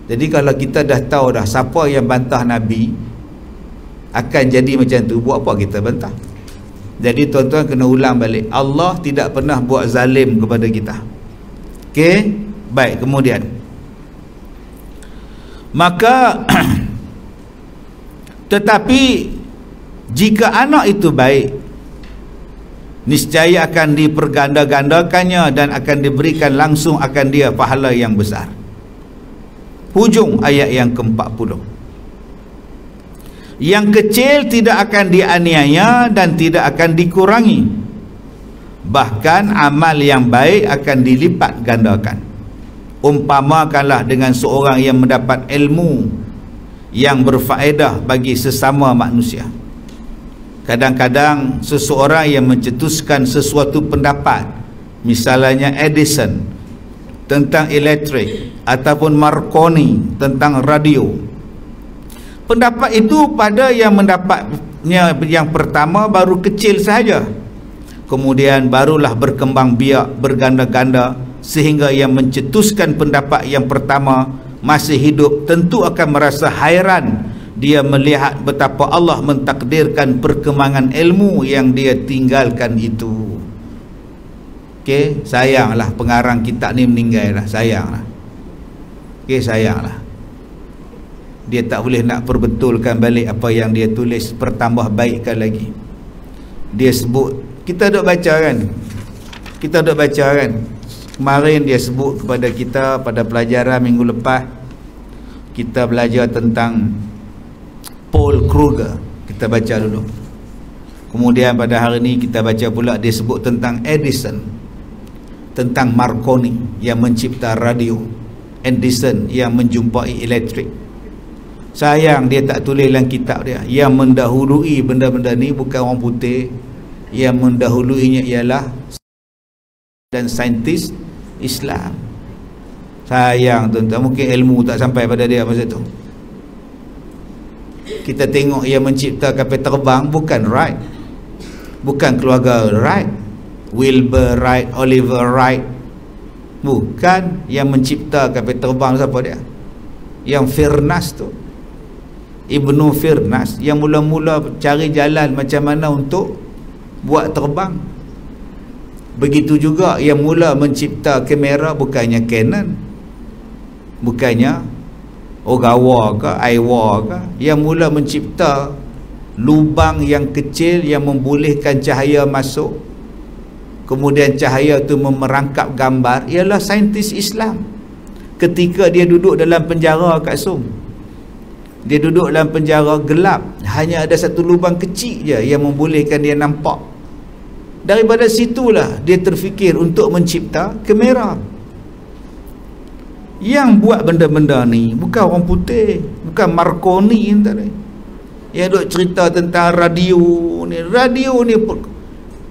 Jadi kalau kita dah tahu dah siapa yang bantah Nabi akan jadi macam tu, buat apa kita bantah? Jadi tuan-tuan kena ulang balik, Allah tidak pernah buat zalim kepada kita. Okey? Baik, kemudian maka tetapi jika anak itu baik, niscaya akan diperganda-gandakannya dan akan diberikan langsung akan dia pahala yang besar. Hujung ayat yang ke-40. Yang kecil tidak akan dianiaya dan tidak akan dikurangi, bahkan amal yang baik akan dilipat gandakan. Umpamakanlah dengan seorang yang mendapat ilmu yang berfaedah bagi sesama manusia. Kadang-kadang seseorang yang mencetuskan sesuatu pendapat, misalnya Edison tentang elektrik ataupun Marconi tentang radio, pendapat itu pada yang mendapatnya yang pertama baru kecil sahaja, kemudian barulah berkembang biak, berganda-ganda, sehingga yang mencetuskan pendapat yang pertama masih hidup tentu akan merasa hairan dia melihat betapa Allah mentakdirkan perkembangan ilmu yang dia tinggalkan itu. Okey, sayanglah pengarang kitab ni meninggal lah, sayanglah. Okey, sayanglah. Dia tak boleh nak perbetulkan balik apa yang dia tulis, pertambah baikkan lagi. Dia sebut, kita duk baca kan? Kita duk baca kan? Kemarin dia sebut kepada kita pada pelajaran minggu lepas, kita belajar tentang Paul Kruger, kita baca dulu. Kemudian pada hari ini kita baca pula dia sebut tentang Edison, tentang Marconi yang mencipta radio, Edison yang menjumpai elektrik. Sayang dia tak tulis dalam kitab dia. Yang mendahului benda-benda ni bukan orang putih, yang mendahuluinya ialah dan saintis Islam. Sayang tuan-tuan, mungkin ilmu tak sampai pada dia masa tu. Kita tengok yang mencipta kapal terbang bukan Wright, bukan keluarga Wright, Wilbur Wright, Oliver Wright, bukan. Yang mencipta kapal terbang siapa dia? Yang Firnas tu, Ibnu Firnas, yang mula-mula cari jalan macam mana untuk buat terbang. Begitu juga yang mula mencipta kamera bukannya Canon, bukannya Ogawa ke Aiwa ke. Yang mula mencipta lubang yang kecil yang membolehkan cahaya masuk, kemudian cahaya itu memerangkap gambar, ialah saintis Islam. Ketika dia duduk dalam penjara kat Som, dia duduk dalam penjara gelap, hanya ada satu lubang kecil je yang membolehkan dia nampak. Daripada situlah dia terfikir untuk mencipta kamera. Yang buat benda-benda ni bukan orang putih, bukan Marconi tadi. Yang duk cerita tentang radio ni. Radio ni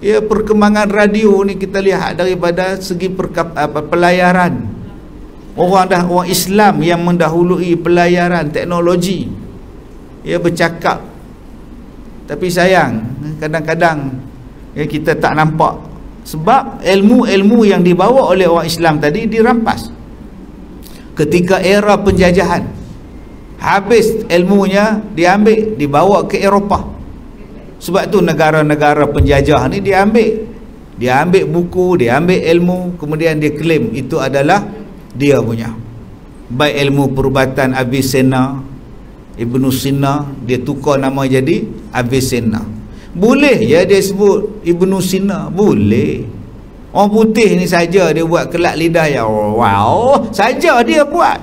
perkembangan radio ni kita lihat daripada segi pelayaran. Orang Islam yang mendahului pelayaran teknologi. Ia bercakap Tapi sayang, kadang-kadang kita tak nampak, sebab ilmu-ilmu yang dibawa oleh orang Islam tadi dirampas ketika era penjajahan. Habis ilmunya diambil, dibawa ke Eropah. Sebab tu negara-negara penjajah ni dia ambil buku, dia ambil ilmu, kemudian dia claim itu adalah dia punya. Baik ilmu perubatan Avicenna, Ibn Sina, dia tukar nama jadi Avicenna. Boleh je dia sebut Ibn Sina, boleh. Orang putih ni saja dia buat kelak lidah ya, wow, saja dia buat.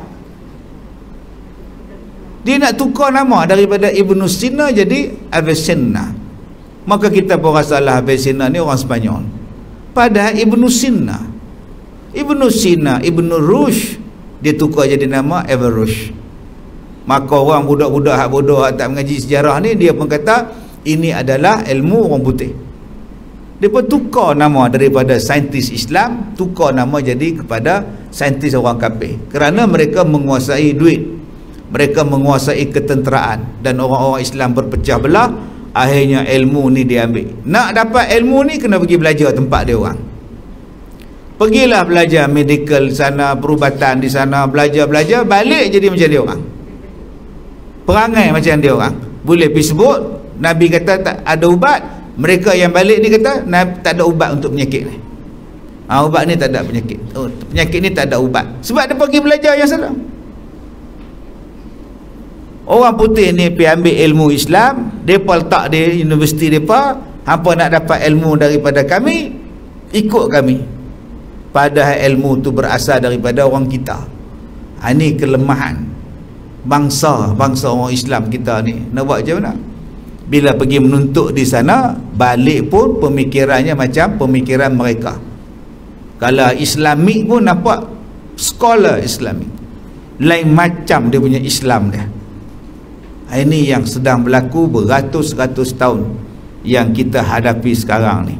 Dia nak tukar nama daripada Ibn Sina jadi Avicenna. Maka kita pun rasalah Avicenna ni orang Sepanyol. Padahal Ibn Sina, Ibn Rushd, dia tukar jadi nama Averroes. Maka orang budak-budak hak bodoh hak tak mengaji sejarah ni, dia pun kata ini adalah ilmu orang putih. Dia pun tukar nama daripada saintis Islam, tukar nama jadi kepada saintis orang kafir. Kerana mereka menguasai duit, mereka menguasai ketenteraan, dan orang-orang Islam berpecah belah. Akhirnya ilmu ni diambil. Nak dapat ilmu ni kena pergi belajar tempat dia orang. Pergilah belajar medical sana, perubatan di sana, belajar, balik jadi macam dia orang. Perangai macam dia orang. Boleh pergi sebut Nabi kata tak ada ubat, mereka yang balik ni kata tak ada ubat untuk penyakit ni. Ubat ni tak ada penyakit. Penyakit ni tak ada ubat. Sebab dia pergi belajar yang salah. Orang putih ni pergi ambil ilmu Islam, mereka letak di universiti mereka. Hampa nak dapat ilmu daripada kami, ikut kami. Padahal ilmu tu berasal daripada orang kita. Ini kelemahan bangsa orang Islam kita ni. Nak buat macam mana? Bila pergi menuntut di sana, balik pun pemikirannya macam pemikiran mereka. Kalau Islamik pun nampak scholar Islamik, lain macam dia punya Islam dia. Ini yang sedang berlaku beratus-ratus tahun yang kita hadapi sekarang ni.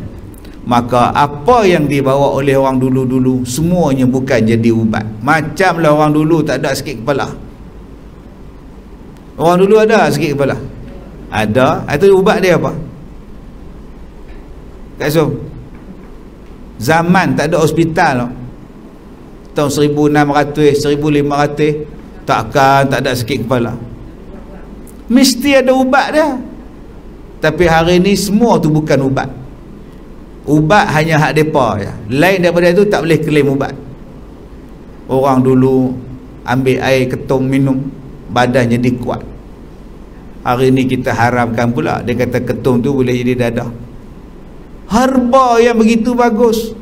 Maka apa yang dibawa oleh orang dulu-dulu semuanya bukan jadi ubat. Macamlah orang dulu tak ada sakit kepala. Orang dulu ada sakit kepala, ada. Itu ubat dia apa? Kak Som, zaman tak ada hospital tahun 1600, 1500, takkan tak ada sakit kepala. Mesti ada ubat dia. Tapi hari ni semua tu bukan ubat. Ubat hanya hak depa je. Lain daripada itu tak boleh klaim ubat. Orang dulu ambil air ketum minum, badan jadi kuat. Hari ni kita haramkan pula. Dia kata ketum tu boleh jadi dadah. Herba yang begitu bagus,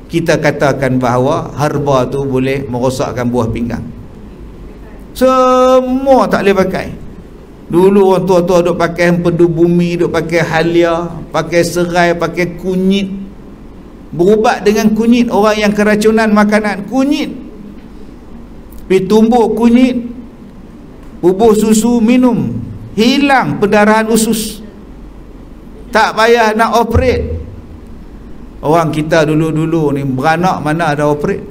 kita katakan bahawa herba tu boleh merosakkan buah pinggang. Semua tak boleh pakai. Dulu orang tua-tua duk pakai empedu bumi, duk pakai halia, pakai serai, pakai kunyit. Berubat dengan kunyit. Orang yang keracunan makanan, kunyit. Pergi tumbuk kunyit, bubuh susu, minum, hilang pendarahan usus. Tak payah nak operate. Orang kita dulu-dulu ni beranak mana ada operate.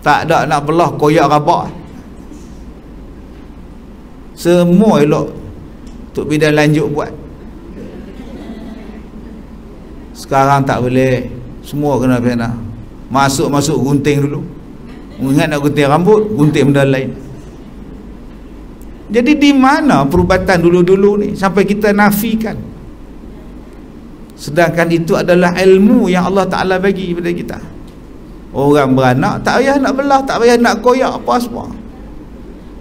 Tak ada nak belah koyak rabak. Semua elok Tok Bidan lanjut buat. Sekarang tak boleh. Semua kena pena. Masuk gunting dulu. Ingat nak gunting rambut, gunting benda lain. Jadi di mana perubatan dulu-dulu ni sampai kita nafikan? Sedangkan itu adalah ilmu yang Allah Ta'ala bagi kepada kita. Orang beranak tak payah nak belah, tak payah nak koyak apa semua.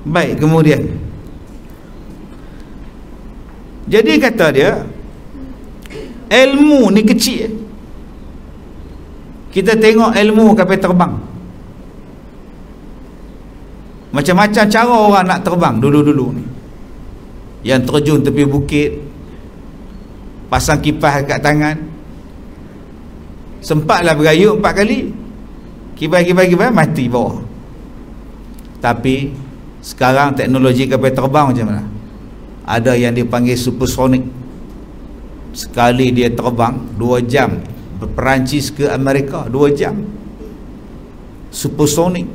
Baik, kemudian jadi kata dia, ilmu ni kecil. Kita tengok ilmu kapal terbang. Macam-macam cara orang nak terbang dulu-dulu ni. Yang terjun tepi bukit, pasang kipas kat tangan. Sempatlah berayuk 4 kali. Kipas mati bawah. Tapi sekarang teknologi kapal terbang macam mana? Ada yang dipanggil supersonik. Sekali dia terbang 2 jam, Perancis ke Amerika 2 jam. Supersonik.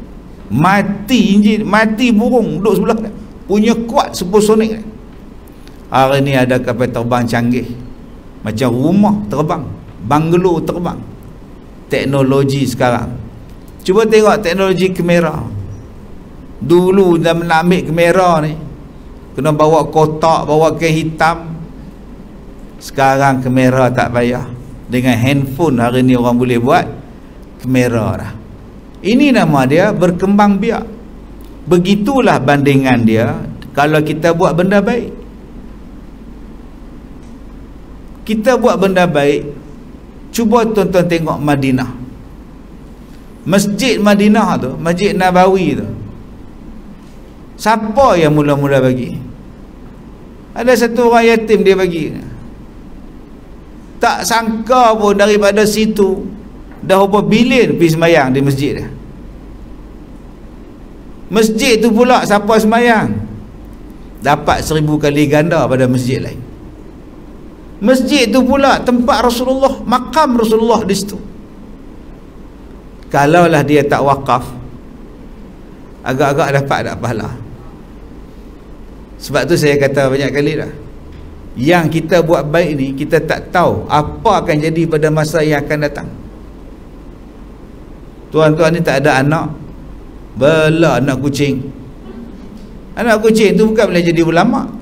Mati enjin, mati burung duduk sebelah dia. Punya kuat supersonik. Hari ni ada kapal terbang canggih, macam rumah terbang, banglo terbang. Teknologi sekarang, cuba tengok teknologi kamera. Dulu dah nak ambil kamera ni kena bawa kotak, bawa kain hitam. Sekarang kamera tak payah, dengan handphone hari ni orang boleh buat kamera dah. Ini nama dia berkembang biak. Begitulah bandingan dia kalau kita buat benda baik. Kita buat benda baik, cuba tuan-tuan tengok Madinah. Masjid Madinah tu, Masjid Nabawi tu, siapa yang mula-mula bagi? Ada satu orang yatim dia bagi. Tak sangka pun daripada situ dah berapa bilion pergi semayang di masjid dia. Masjid tu pula siapa semayang dapat 1000 kali ganda pada masjid lain. Masjid tu pula tempat Rasulullah, makam Rasulullah di situ. Kalaulah dia tak wakaf, agak-agak dapat tak pahala. Sebab tu saya kata banyak kali dah, yang kita buat baik ni, kita tak tahu apa akan jadi pada masa yang akan datang. Tuan-tuan ni tak ada anak, bela anak kucing. Anak kucing tu bukan boleh jadi ulama.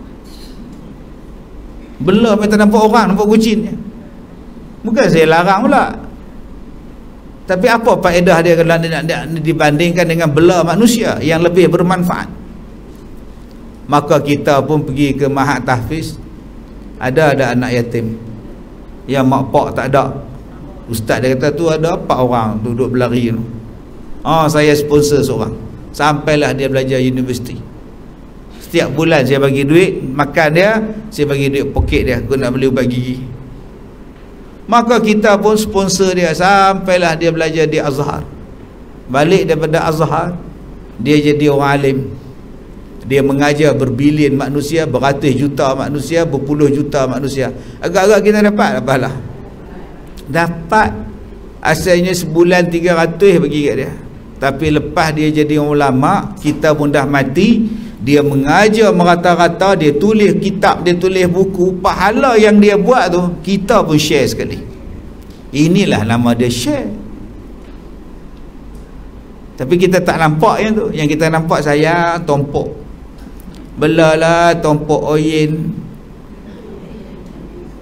Bela macam nampak orang, nampak kucing je. Bukan saya larang pula, tapi apa faedah dia kalau nak dibandingkan dengan bela manusia yang lebih bermanfaat. Maka kita pun pergi ke Mahat Tahfiz, ada anak yatim yang mak pak tak ada. Ustaz dia kata tu ada 4 orang duduk berlari tu. Saya sponsor seorang, sampailah dia belajar universiti. Setiap bulan saya bagi duit makan dia, saya bagi duit poket dia, aku nak beli ubat gigi. Maka kita pun sponsor dia sampailah dia belajar di Azhar. Balik daripada Azhar, dia jadi orang alim. Dia mengajar berbilion manusia, beratus juta manusia, berpuluh juta manusia. Agak-agak kita dapat apalah. Dapat. Asalnya sebulan 300 bagi kat dia. Tapi lepas dia jadi ulama, kita pun dah mati, dia mengajar merata-rata, dia tulis kitab, dia tulis buku, pahala yang dia buat tu kita pun share sekali. Inilah nama dia share. Tapi kita tak nampak yang tu. Yang kita nampak saya tompok, belalah tompok oyen,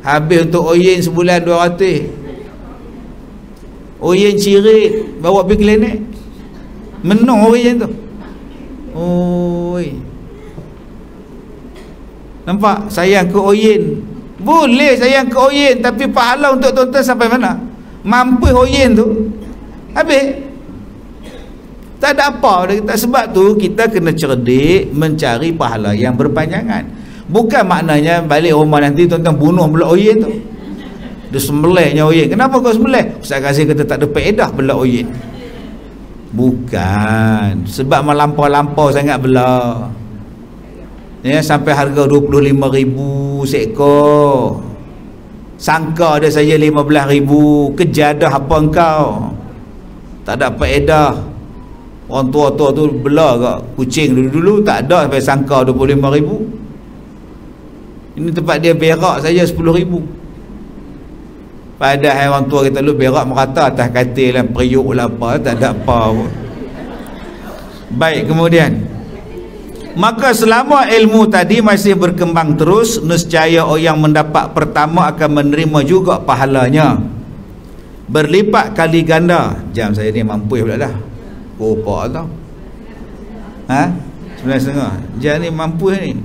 habis untuk oyen sebulan 200. Oyen cirit bawa pergi klinik, menung oyen tu. Oi, nampak sayang ke oyen. Boleh sayang ke oyen, tapi pahala untuk tuan-tuan sampai mana? Mampu oyen tu habis, tak ada apa. Sebab tu kita kena cerdik mencari pahala yang berpanjangan. Bukan maknanya balik rumah nanti tuan-tuan bunuh pula oyen tu, dia sembelihnya oyen. Kenapa kau sembelih? Ustaz Kazim kata tak ada faedah bela oyen. Bukan, sebab melampau-lampau sangat bela ya, sampai harga 25,000 seekor. Sangka dia saja 15,000. Kejadah apa engkau? Tak ada faedah. Orang tua-tua tu bela kat kucing dulu-dulu, tak ada sampai sangka 25,000. Ini tempat dia berak saja 10,000. Padahal orang tua kita dulu berak merata atas katil lah, periuk lah apa, tak ada apa pun. Baik, kemudian maka selama ilmu tadi masih berkembang terus, nescaya orang yang mendapat pertama akan menerima juga pahalanya berlipat kali ganda. Jam saya ni mampu pula dah. Kopak tau. 9.30. Jam ni mampu ni.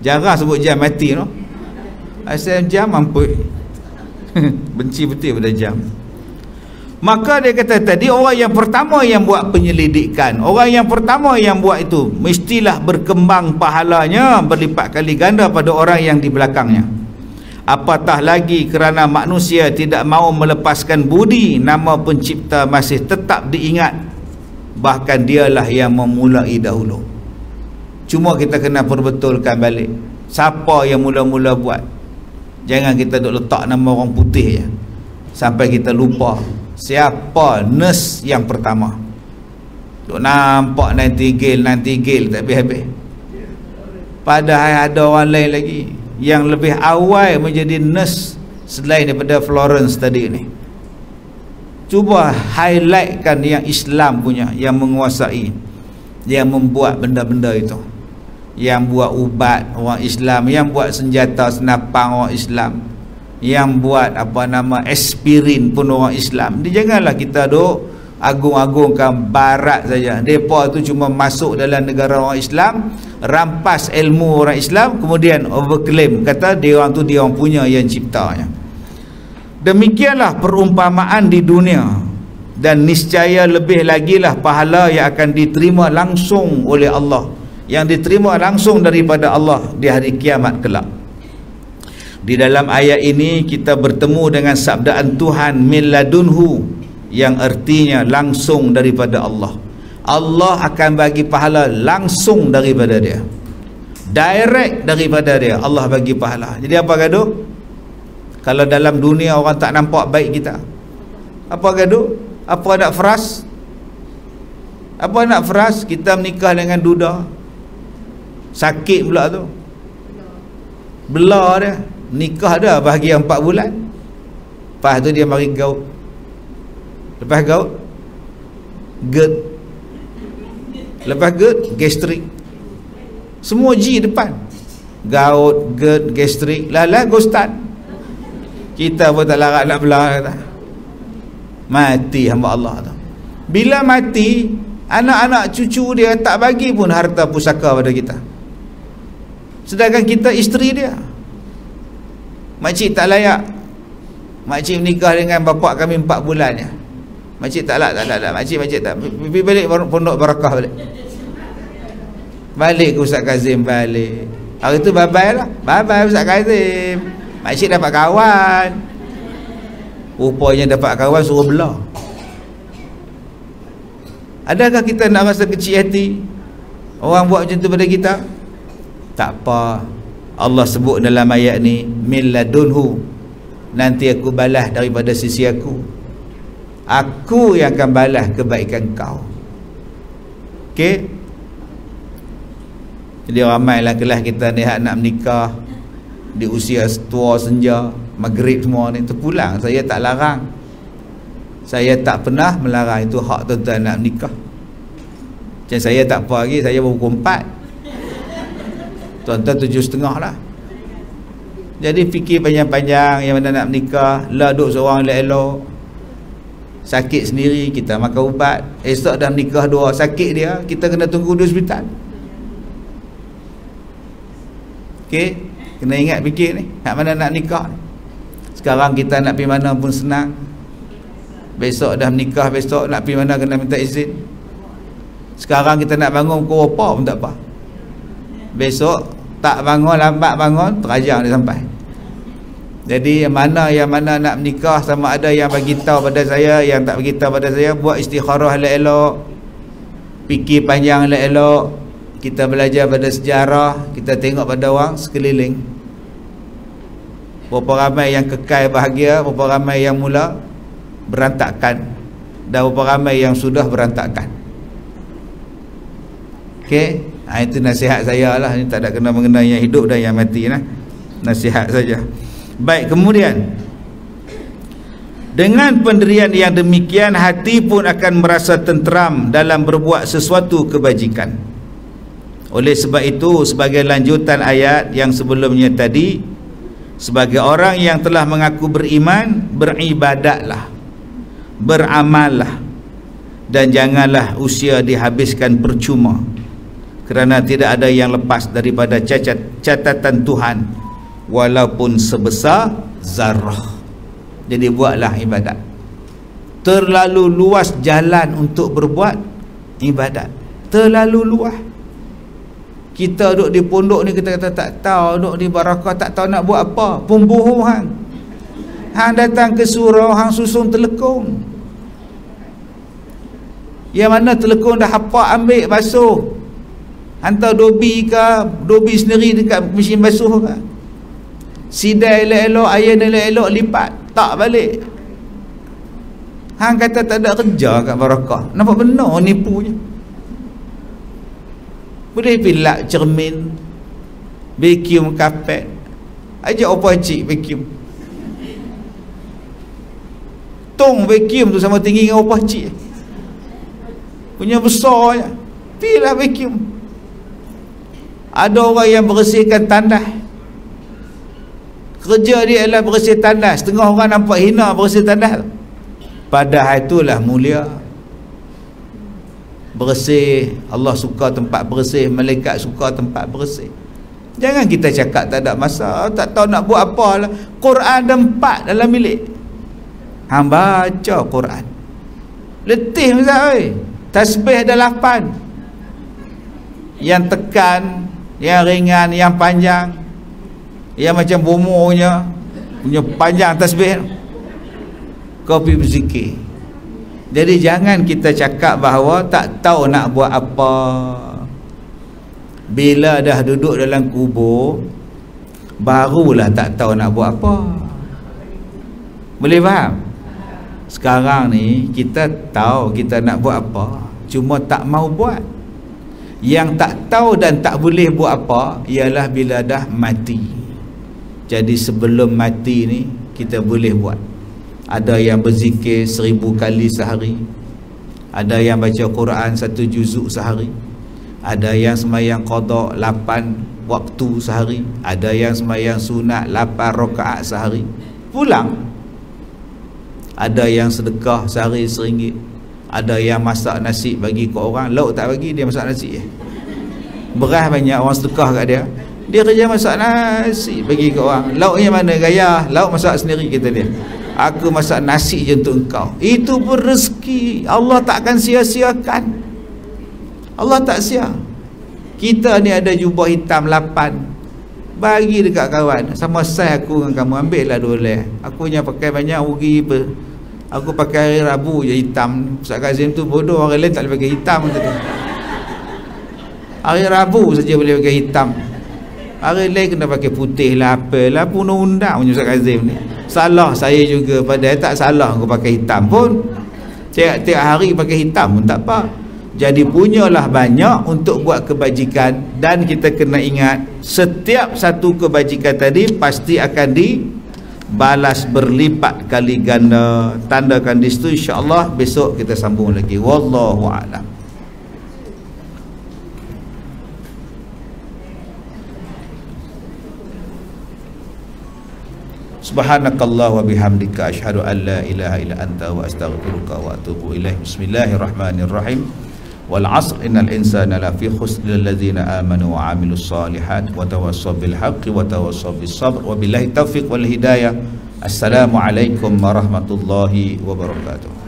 Jarang sebut jam mati no. Asal jam mampu. Benci betul pada jam. Maka dia kata tadi, orang yang pertama yang buat penyelidikan, orang yang pertama yang buat itu mestilah berkembang pahalanya berlipat kali ganda pada orang yang di belakangnya. Apatah lagi kerana manusia tidak mahu melepaskan budi, nama pencipta masih tetap diingat, bahkan dialah yang memulai dahulu. Cuma kita kena perbetulkan balik siapa yang mula-mula buat. Jangan kita duk letak nama orang putih je sampai kita lupa siapa nurse yang pertama. Duk nampak Nightingale tak habis-habis. Padahal ada orang lain lagi yang lebih awal menjadi nurse selain daripada Florence tadi ni. Cuba highlightkan yang Islam punya, yang menguasai, yang membuat benda-benda itu, yang buat ubat orang Islam, yang buat senjata senapang orang Islam, yang buat aspirin pun orang Islam. Dia janganlah kita duk agung-agungkan barat saja. Mereka tu cuma masuk dalam negara orang Islam, rampas ilmu orang Islam, kemudian overclaim, kata dia orang tu dia orang punya yang ciptanya. Demikianlah perumpamaan di dunia, dan niscaya lebih lagi lah pahala yang akan diterima langsung oleh Allah, yang diterima langsung daripada Allah di hari kiamat kelak. Di dalam ayat ini kita bertemu dengan sabdaan Tuhan min ladunhu, yang artinya langsung daripada Allah. Allah akan bagi pahala langsung daripada dia, direct daripada dia. Allah bagi pahala. Jadi apa gaduh? Kalau dalam dunia orang tak nampak baik kita, apa gaduh? Apa nak frust? Apa nak frust? Kita menikah dengan duda, sakit pula tu, belah dia. Nikah dah bahagia 4 bulan, lepas tu dia mari gaut. Lepas gaut, GERD. Lepas GERD, gastrik. Semua G depan. Gaut, GERD, gastrik. Lah ghostan. Kita pun tak larat nak belah, kata. Mati hamba Allah tu. Bila mati, anak-anak cucu dia tak bagi pun harta pusaka pada kita, sedangkan kita isteri dia. Makcik tak layak. Makcik menikah dengan bapak kami 4 bulan ya. Makcik tak layak, tak. Makcik tak. Pergi balik pondok Barakah balik. Balik ke Ustaz Kazim balik. Hari tu bye-bye lah. Bye-bye Ustaz Kazim. Makcik dapat kawan. Rupanya dapat kawan suruh belah. Adakah kita nak rasa kecil hati orang buat macam tu pada kita? Tak apa. Allah sebut dalam ayat ni min ladunhu, nanti aku balas daripada sisi aku. Aku yang akan balas kebaikan kau. Okey. Jadi ramailah kelas kita ni hak nak menikah di usia tua senja, maghrib semua ni terpulang. Saya tak larang. Saya tak pernah melarang, itu hak tuan-tuan nak menikah. Macam saya tak apa lagi, saya baru pukul 4. Tuan-tuan 7.30 lah. Jadi fikir panjang-panjang yang mana nak menikah. Lah duduk seorang elok-elok, sakit sendiri, kita makan ubat. Esok dah menikah 2, sakit dia, kita kena tunggu di hospital. Okey, kena ingat fikir ni, hak mana nak nikah ni. Sekarang kita nak pergi mana pun senang. Besok dah menikah, besok nak pergi mana kena minta izin. Sekarang kita nak bangun pukul apa pun tak apa. Besok tak bangun, lambat bangun, terajang dia sampai. Jadi yang mana nak menikah, sama ada yang bagi tahu pada saya, yang tak bagi tahu pada saya, buat istikharah elok-elok, fikir panjang elok-elok. Kita belajar pada sejarah, kita tengok pada orang sekeliling. Berapa ramai yang kekal bahagia, berapa ramai yang mula berantakan, dan berapa ramai yang sudah berantakan. Okey, itu nasihat saya lah. Ini tak ada kena mengenai yang hidup dan yang mati lah. Nasihat saja. Baik, kemudian dengan pendirian yang demikian, hati pun akan merasa tenteram dalam berbuat sesuatu kebajikan. Oleh sebab itu, sebagai lanjutan ayat yang sebelumnya tadi, sebagai orang yang telah mengaku beriman, beribadatlah, beramallah, dan janganlah usia dihabiskan percuma, kerana tidak ada yang lepas daripada catatan Tuhan walaupun sebesar zarah. Jadi buatlah ibadat. Terlalu luas jalan untuk berbuat ibadat, terlalu luas. Kita duduk di pondok ni, kita kata tak tahu, duduk di Barakah tak tahu nak buat apa, pembohong hang. Hang datang ke surau, hang susun telekung. Yang mana telekung dah hafal, ambil basuh, hantar dobi ke, dobi sendiri dekat mesin basuh ke. Sidai elok-elok, iron elok-elok, lipat, tak balik. Hang kata tak ada kerja kat Barakah. Nampak benar nipunya. Boleh pilak cermin, vacuum kapet, ajak opah cik vacuum. Tong vacuum tu sama tinggi dengan opah cik, punya besar je, pilah vacuum. Ada orang yang bersihkan tandas, kerja dia adalah bersih tandas. Setengah orang nampak hina bersih tandas, padahal itulah mulia. Bersih, Allah suka tempat bersih, malaikat suka tempat bersih. Jangan kita cakap tak ada masa, tak tahu nak buat apa lah. Quran ada 4 dalam bilik, hang baca Quran, letih misal, tasbih ada 8, yang tekan, yang ringan, yang panjang, yang macam bomonya punya panjang tasbih, kau pergi berzikir. Jadi jangan kita cakap bahawa tak tahu nak buat apa. Bila dah duduk dalam kubur, barulah tak tahu nak buat apa. Boleh faham? Sekarang ni kita tahu kita nak buat apa, cuma tak mau buat. Yang tak tahu dan tak boleh buat apa ialah bila dah mati. Jadi sebelum mati ni kita boleh buat. Ada yang berzikir 1000 kali sehari, ada yang baca Quran 1 juzuk sehari, ada yang sembahyang qada 8 waktu sehari, ada yang sembahyang sunat 8 rakaat sehari, pulang. Ada yang sedekah sehari RM1, ada yang masak nasi bagi ke orang, lauk tak bagi, dia masak nasi. Beras banyak, orang sedekah kat dia, dia kerja masak nasi bagi ke orang. Lauknya mana? Gaya, lauk masak sendiri, kata dia. Aku masak nasi je untuk engkau. Itu pun rezeki, Allah tak akan sia-siakan. Allah tak sia. Kita ni ada jubah hitam 8, bagi dekat kawan, sama saiz aku dengan kamu, ambil lah 2 leh. Aku yang pakai banyak rugi apa. Aku pakai hari Rabu je hitam. Ustaz Kazim tu bodoh, orang lain tak boleh pakai hitam kata. Hari Rabu saja boleh pakai hitam, hari lain kena pakai putih lah, apalah, pun undang punya Ustaz Kazim ni. Salah saya juga, padahal tak salah aku pakai hitam pun. Tiap-tiap hari pakai hitam pun tak apa. Jadi punyalah banyak untuk buat kebajikan. Dan kita kena ingat, setiap satu kebajikan tadi pasti akan dibalas berlipat kali ganda. Tandakan di situ, insya-Allah besok kita sambung lagi. Wallahu a'lam. Subhanakallah wa bihamdika asyhadu an la ilaha illa anta wa astaghfiruka wa atubu ilaih. Bismillahirrahmanirrahim. Wal 'asr innal insana lafi khusr illal ladzina amanu wa 'amilus solihat wa tawassaw bil haqqi wa tawassaw bis sabr wa billahi taufiq wal hidayah. Assalamualaikum warahmatullahi wabarakatuh.